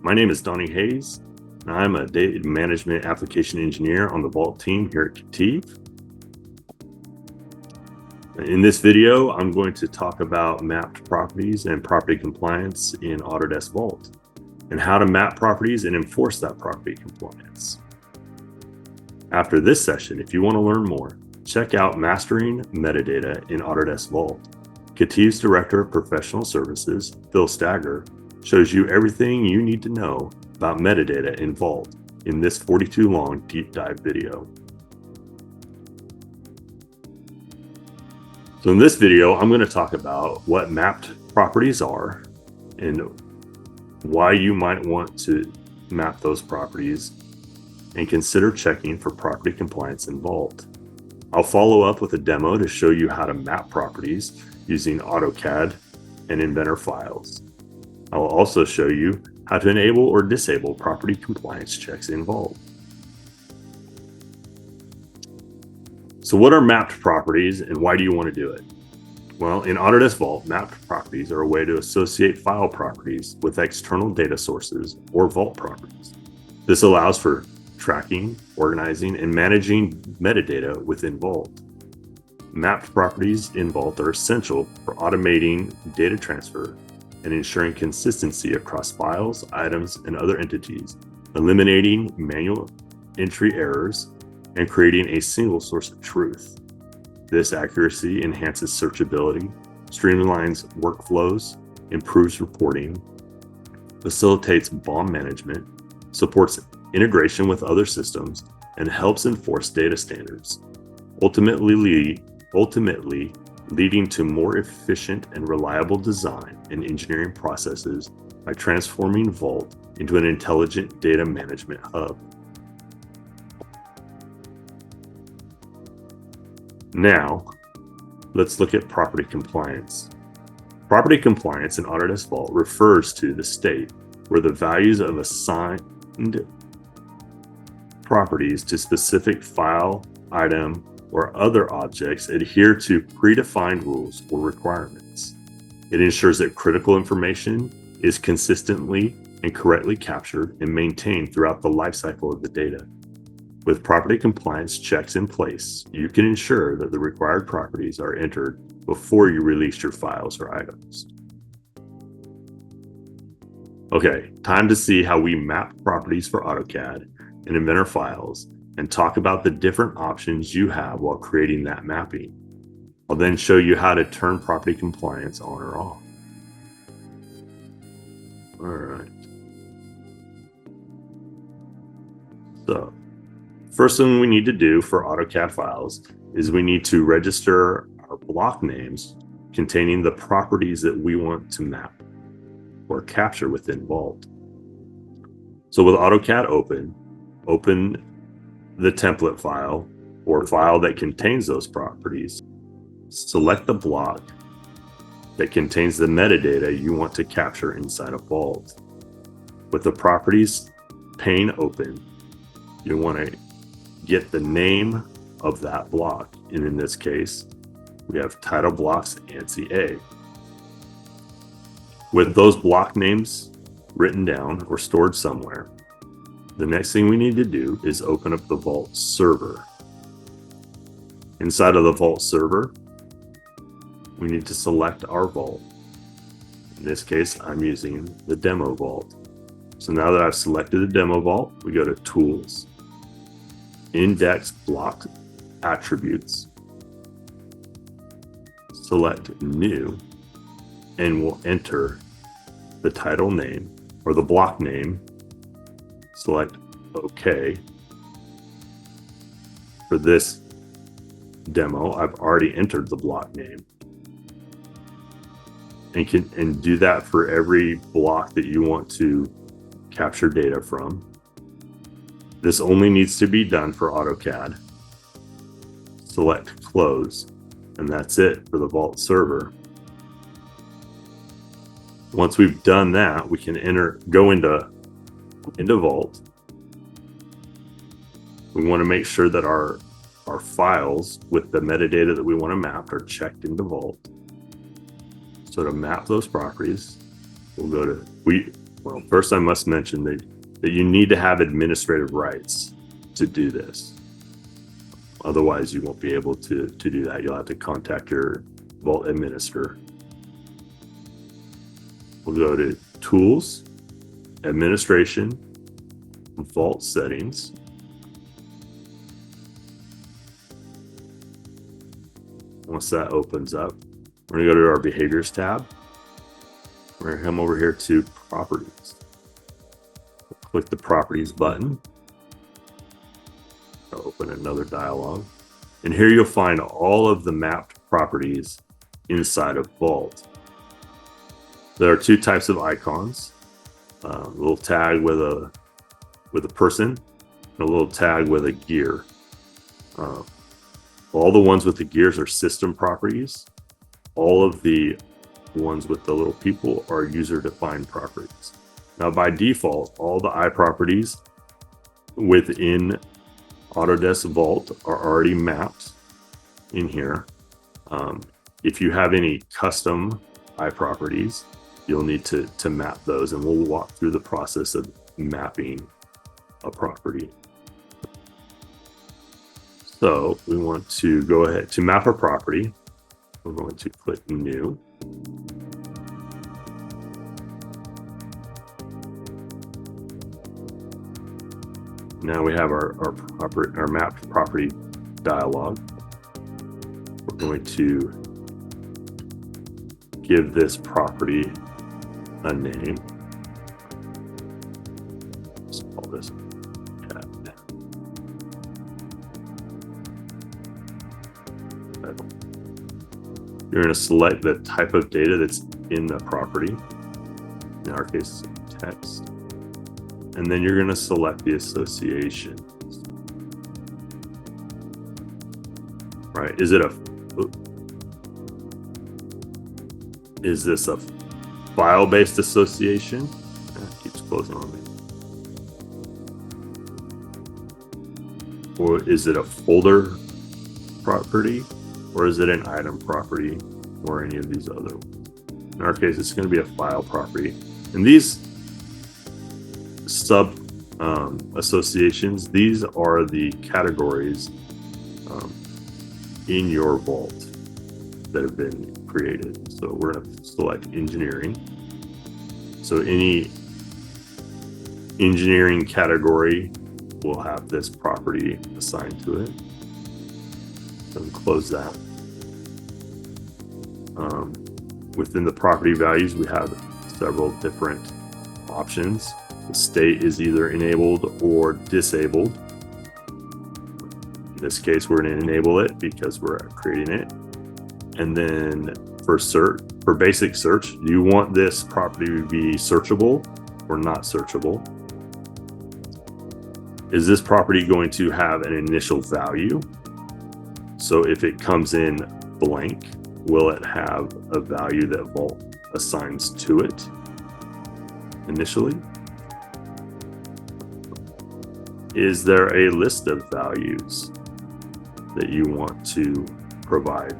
My name is Donny Hayes, and I'm a data management application engineer on the Vault team here at KETIV. In this video, I'm going to talk about mapped properties and property compliance in Autodesk Vault, and how to map properties and enforce that property compliance. After this session, if you want to learn more, check out Mastering Metadata in Autodesk Vault. KETIV's Director of Professional Services, Phil Stagger, shows you everything you need to know about metadata in Vault in this 42-long deep dive video. So in this video, I'm going to talk about what mapped properties are and why you might want to map those properties, and consider checking for property compliance in Vault. I'll follow up with a demo to show you how to map properties using AutoCAD and Inventor files. I will also show you how to enable or disable property compliance checks in Vault. So what are mapped properties and why do you want to do it? Well, in Autodesk Vault, mapped properties are a way to associate file properties with external data sources or Vault properties. This allows for tracking, organizing, and managing metadata within Vault. Mapped properties in Vault are essential for automating data transfer and ensuring consistency across files, items, and other entities, eliminating manual entry errors, and creating a single source of truth. This accuracy enhances searchability, streamlines workflows, improves reporting, facilitates BOM management, supports integration with other systems, and helps enforce data standards, ultimately leading to more efficient and reliable design and engineering processes by transforming Vault into an intelligent data management hub. Now, let's look at property compliance. Property compliance in Autodesk Vault refers to the state where the values of assigned properties to specific file, item, or other objects adhere to predefined rules or requirements. It ensures that critical information is consistently and correctly captured and maintained throughout the lifecycle of the data. With property compliance checks in place, you can ensure that the required properties are entered before you release your files or items. Okay, time to see how we map properties for AutoCAD and Inventor files, and talk about the different options you have while creating that mapping. I'll then show you how to turn property compliance on or off. All right. So, first thing we need to do for AutoCAD files is we need to register our block names containing the properties that we want to map or capture within Vault. So with AutoCAD open the template file or file that contains those properties. Select the block that contains the metadata you want to capture inside of Vault. With the properties pane open, you want to get the name of that block. And in this case, we have title blocks ANSI A. With those block names written down or stored somewhere, the next thing we need to do is open up the Vault server. Inside of the Vault server, we need to select our Vault. In this case, I'm using the demo Vault. So now that I've selected the demo Vault, we go to Tools, Index Block Attributes, select New, and we'll enter the title name or the block name. Select OK. For this demo, I've already entered the block name. And do that for every block that you want to capture data from. This only needs to be done for AutoCAD. Select Close, and that's it for the Vault server. Once we've done that, we can go into Vault. We want to make sure that our files with the metadata that we want to map are checked into Vault. So to map those properties, we'll go to Well, first I must mention that you need to have administrative rights to do this. Otherwise, you won't be able to do that. You'll have to contact your Vault administrator. We'll go to Tools, Administration, Vault Settings. Once that opens up, we're going to go to our Behaviors tab. We're going to come over here to Properties. Click the Properties button. I'll open another dialog. And here you'll find all of the mapped properties inside of Vault. There are two types of icons. A little tag with a person and a little tag with a gear. All the ones with the gears are system properties. All of the ones with the little people are user-defined properties. Now, by default, all the iProperties within Autodesk Vault are already mapped in here. If you have any custom iProperties, you'll need to map those, and we'll walk through the process of mapping a property. So we want to go ahead to map a property. We're going to click New. Now we have our mapped property dialog. We're going to give this property a name. Let's call this cat. You're going to select the type of data that's in the property. In our case, text. And then you're going to select the associations. Right? Is this a file-based association? It keeps closing on me. Or is it a folder property? Or is it an item property? Or any of these other ones? In our case, it's going to be a file property. And these sub associations, these are the categories in your vault that have been created. So we're going to select engineering. So any engineering category will have this property assigned to it. So close that. Within the property values, we have several different options. The state is either enabled or disabled. In this case, we're going to enable it because we're creating it. And then for basic search, do you want this property to be searchable or not searchable? Is this property going to have an initial value? So if it comes in blank, will it have a value that Vault assigns to it initially? Is there a list of values that you want to provide?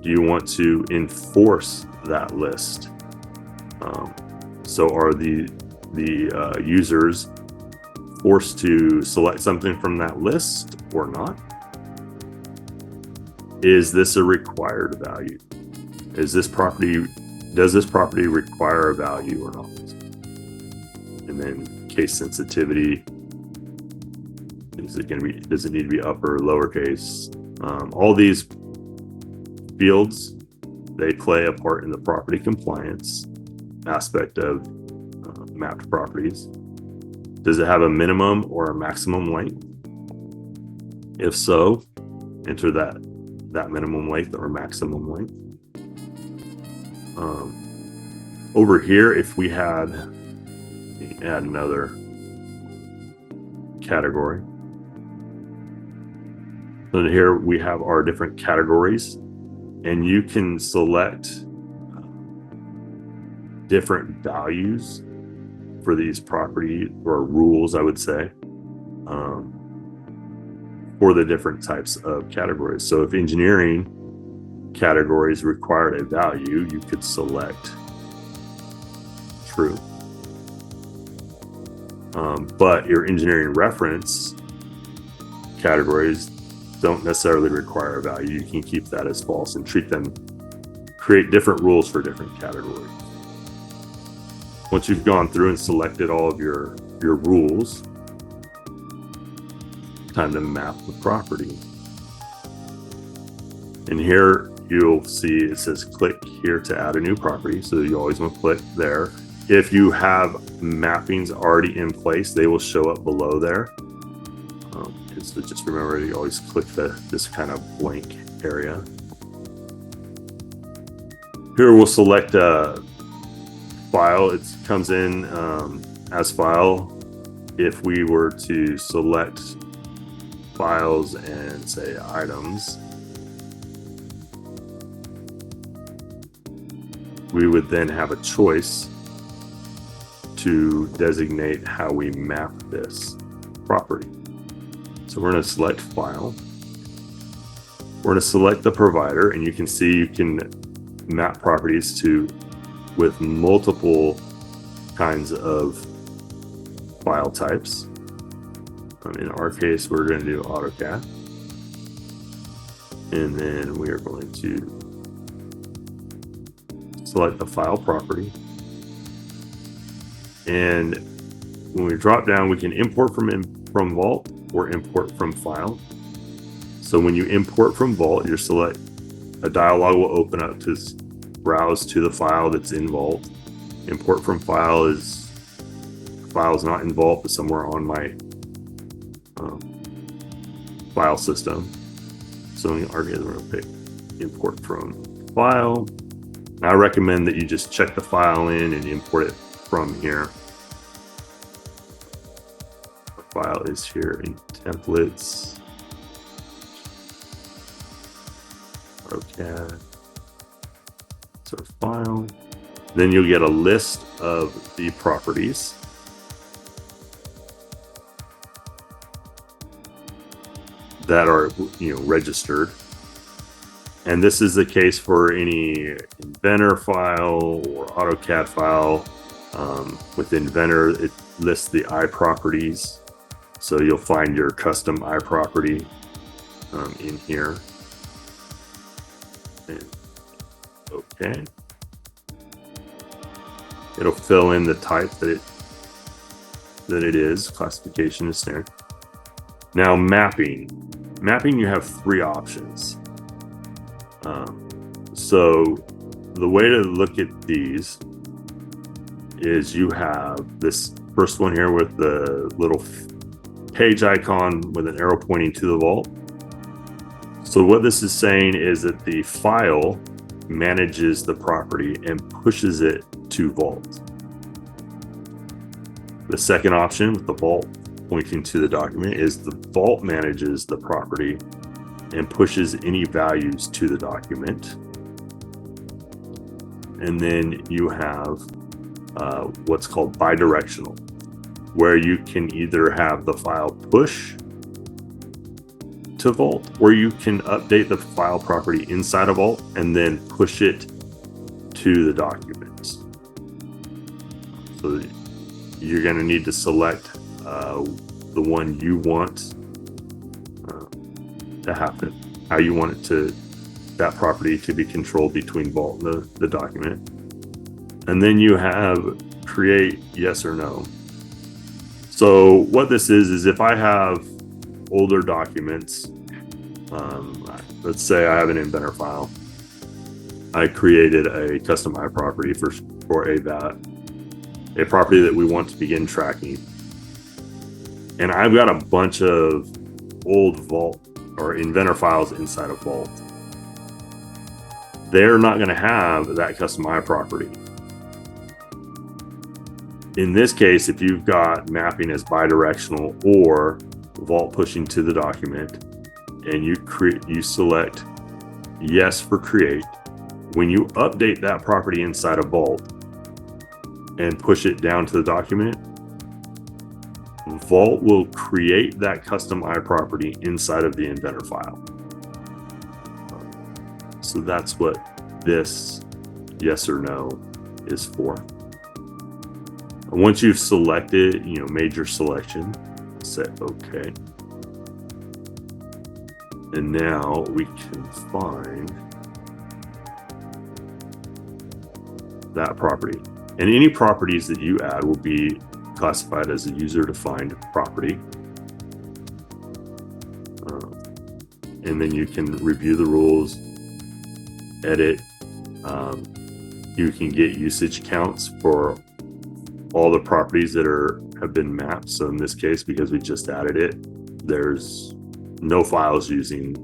Do you want to enforce that list? So are the users forced to select something from that list or not? Is this a required value? Does this property require a value or not? And then case sensitivity, does it need to be upper or lowercase? All these fields, they play a part in the property compliance aspect of mapped properties. Does it have a minimum or a maximum length? If so, enter that minimum length or maximum length. Over here, if we add another category. So here we have our different categories, and you can select different values for these property or rules, I would say, for the different types of categories. So if engineering categories required a value, you could select true. But your engineering reference categories don't necessarily require a value. You can keep that as false and create different rules for different categories. Once you've gone through and selected all of your rules, time to map the property. And here you'll see it says click here to add a new property. So you always want to click there. If you have mappings already in place, they will show up below there. So just remember, you always click this kind of blank area. Here we'll select a file. It comes in as file. If we were to select files and say items, we would then have a choice to designate how we map this property. So we're going to select file. We're going to select the provider, and you can see you can map properties with multiple kinds of file types. In our case, we're going to do AutoCAD. And then we are going to select the file property. And when we drop down, we can import from Vault or import from file. So when you import from Vault, a dialog will open up to browse to the file that's in Vault. Import from file is not in Vault, but somewhere on my file system. So in our case, we're going to pick import from file. I recommend that you just check the file in and import it from here. The file is here in templates. AutoCAD. So file. Then you'll get a list of the properties. That are registered. And this is the case for any Inventor file or AutoCAD file. With Inventor, it lists the iProperties. So you'll find your custom iProperty in here. And, okay. It'll fill in the type that it is. Classification is there. Now mapping. Mapping, you have three options. So the way to look at these is you have this first one here with the little page icon with an arrow pointing to the vault. So what this is saying is that the file manages the property and pushes it to vault. The second option with the vault pointing to the document is the vault manages the property and pushes any values to the document. And then you have what's called bidirectional, where you can either have the file push to vault, or you can update the file property inside of vault and then push it to the document. So you're going to need to select the one you want to happen, how you want that property to be controlled between Vault and the document. And then you have create yes or no. So what this is if I have older documents, let's say I have an Inventor file. I created a custom iProperty for a property that we want to begin tracking. And I've got a bunch of old Vault or Inventor files inside of Vault. They're not going to have that custom iProperty. In this case, if you've got mapping as bidirectional or Vault pushing to the document, and you select yes for create, when you update that property inside of Vault and push it down to the document, Vault will create that custom iProperty inside of the Inventor file. So that's what this yes or no is for. Once you've selected, made your selection, say OK. And now we can find that property. And any properties that you add will be classified as a user-defined property. And then you can review the rules, edit. You can get usage counts for all the properties that have been mapped. So in this case, because we just added it, there's no files using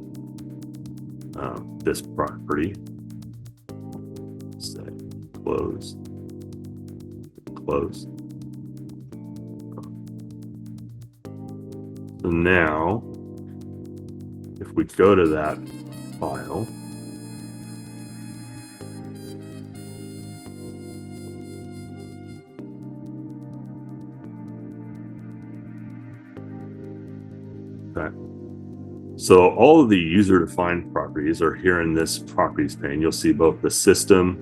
this property. Say close. So now, if we go to that file, okay. So all of the user-defined properties are here in this properties pane. You'll see both the system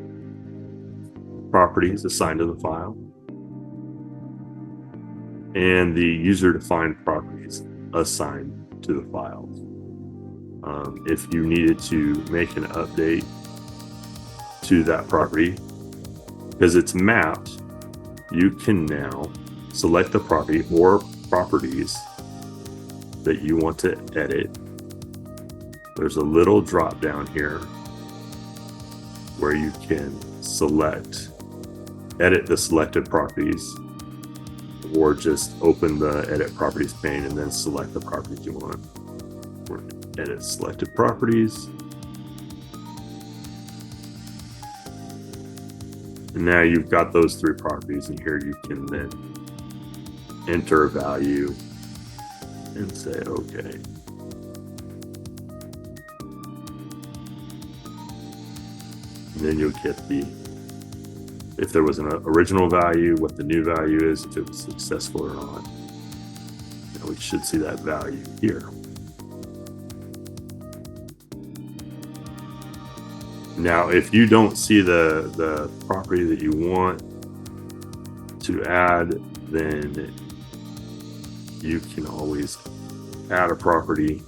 properties assigned to the file and the user-defined properties assigned to the files. If you needed to make an update to that property, because it's mapped, you can now select the property or properties that you want to edit. There's a little drop down here where you can edit the selected properties, or just open the edit properties pane and then select the properties you want. Edit selected properties. And now you've got those three properties, and here you can then enter a value and say OK. And then you'll get if there was an original value, what the new value is, if it was successful or not. And we should see that value here. Now, if you don't see the property that you want to add, then you can always add a property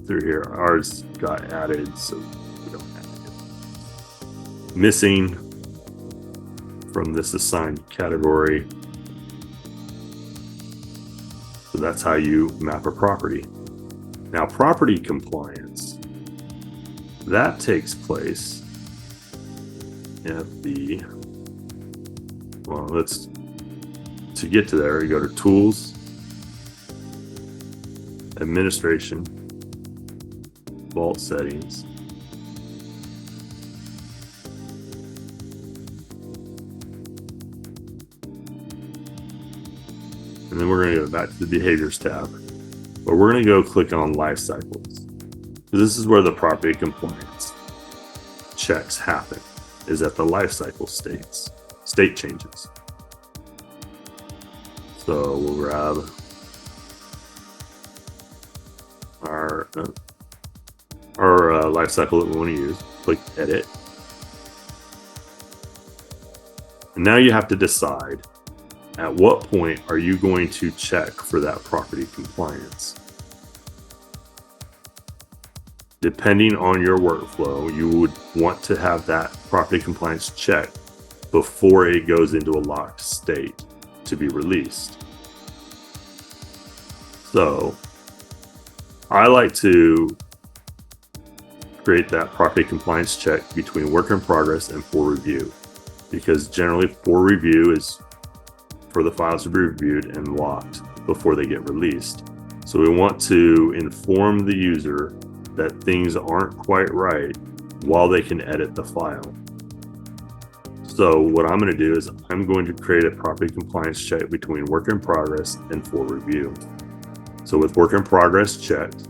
through here. Ours got added, so we don't have it. Missing from this assigned category. So that's how you map a property. Now, property compliance, that takes place at to get to there, you go to Tools, Administration, Vault Settings, and then we're going to go back to the Behaviors tab, but we're going to go click on Lifecycles. This is where the property compliance checks happen, is at the lifecycle state changes. So we'll grab our lifecycle that we want to use, click Edit. And now you have to decide at what point are you going to check for that property compliance. Depending on your workflow, you would want to have that property compliance checked before it goes into a locked state to be released. So I like to create that property compliance check between work in progress and for review, because generally for review is for the files to be reviewed and locked before they get released. So we want to inform the user that things aren't quite right while they can edit the file. So what I'm going to do is I'm going to create a property compliance check between work in progress and for review. So with work in progress checked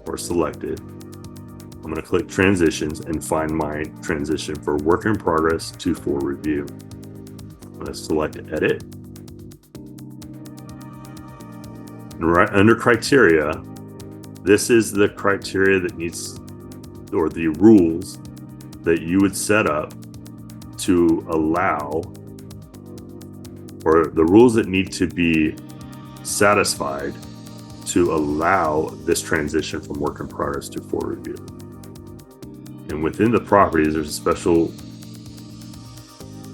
or selected, I'm going to click transitions and find my transition for work in progress to for review. I'm going to select edit. And right under criteria, this is the criteria that needs, or the rules that you would set up to allow or the rules that need to be satisfied to allow this transition from work in progress to full review. And within the properties, there's a special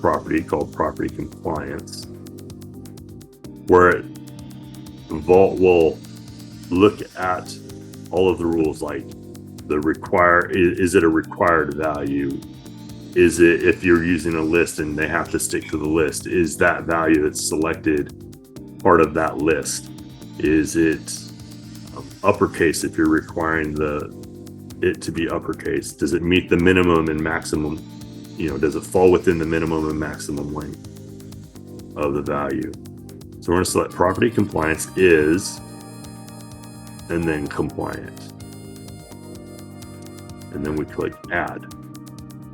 property called property compliance, where Vault will look at all of the rules, like is it a required value? Is it, if you're using a list and they have to stick to the list, is that value that's selected part of that list? Is it uppercase if you're requiring it to be uppercase? Does it meet the minimum and maximum? Does it fall within the minimum and maximum length of the value? So we're going to select property compliance is, and then compliant. And then we click add.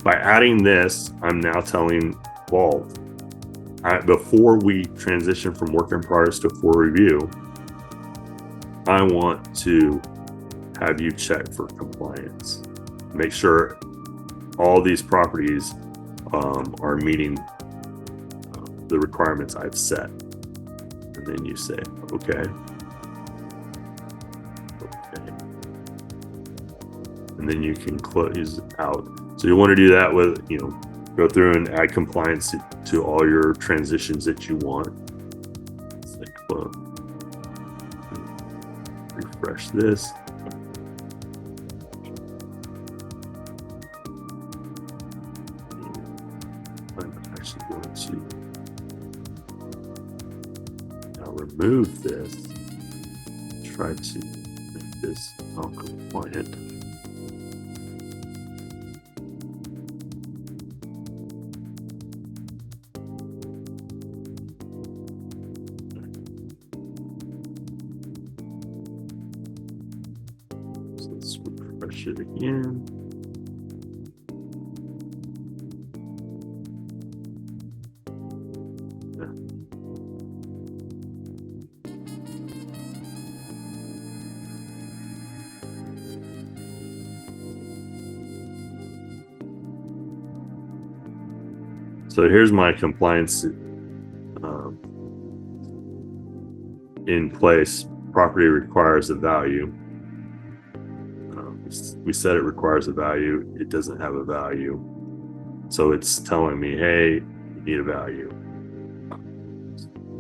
By adding this, I'm now telling Vault, before we transition from work in progress to full review, I want to have you check for compliance. Make sure all these properties are meeting the requirements I've set. And then you say, okay. And then you can close out. So you want to do that with, go through and add compliance to all your transitions that you want. Refresh this. I'm actually going to now remove this. Try to make this all compliant. Let's refresh it again. So here's my compliance in place. Property requires a value. We said it requires a value. It doesn't have a value. So it's telling me, hey, you need a value.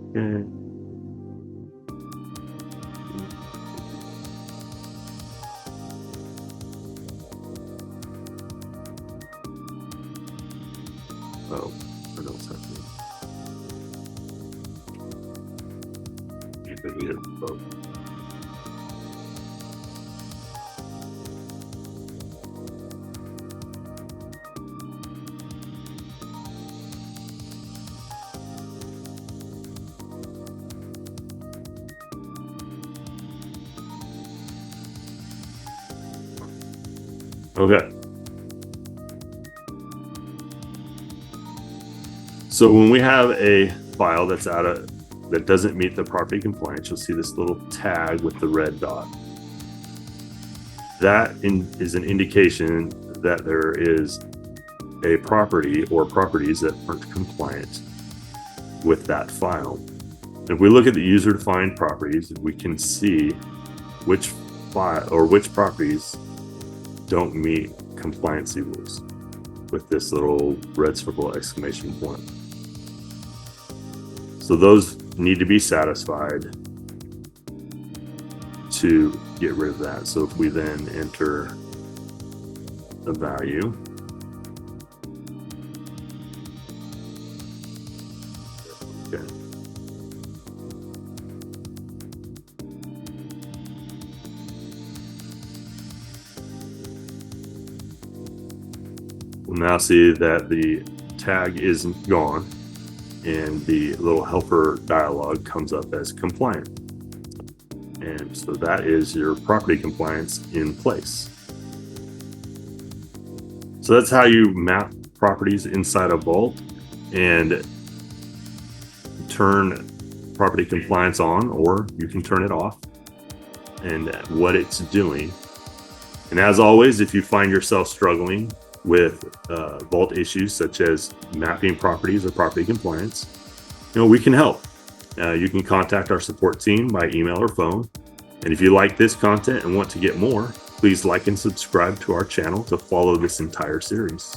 Okay. Oh, what else happened? Oh. Okay. So when we have a file that's that doesn't meet the property compliance, you'll see this little tag with the red dot. That is an indication that there is a property or properties that aren't compliant with that file. If we look at the user-defined properties, we can see which file or which properties don't meet compliancy rules with this little red circle exclamation point. So those need to be satisfied to get rid of that. So if we then enter the value, okay. We'll now see that the tag is gone and the little helper dialog comes up as compliant. And so that is your property compliance in place. So that's how you map properties inside a Vault and turn property compliance on, or you can turn it off, and what it's doing. And as always, if you find yourself struggling with Vault issues such as mapping properties or property compliance, we can help. You can contact our support team by email or phone. And if you like this content and want to get more, please like and subscribe to our channel to follow this entire series.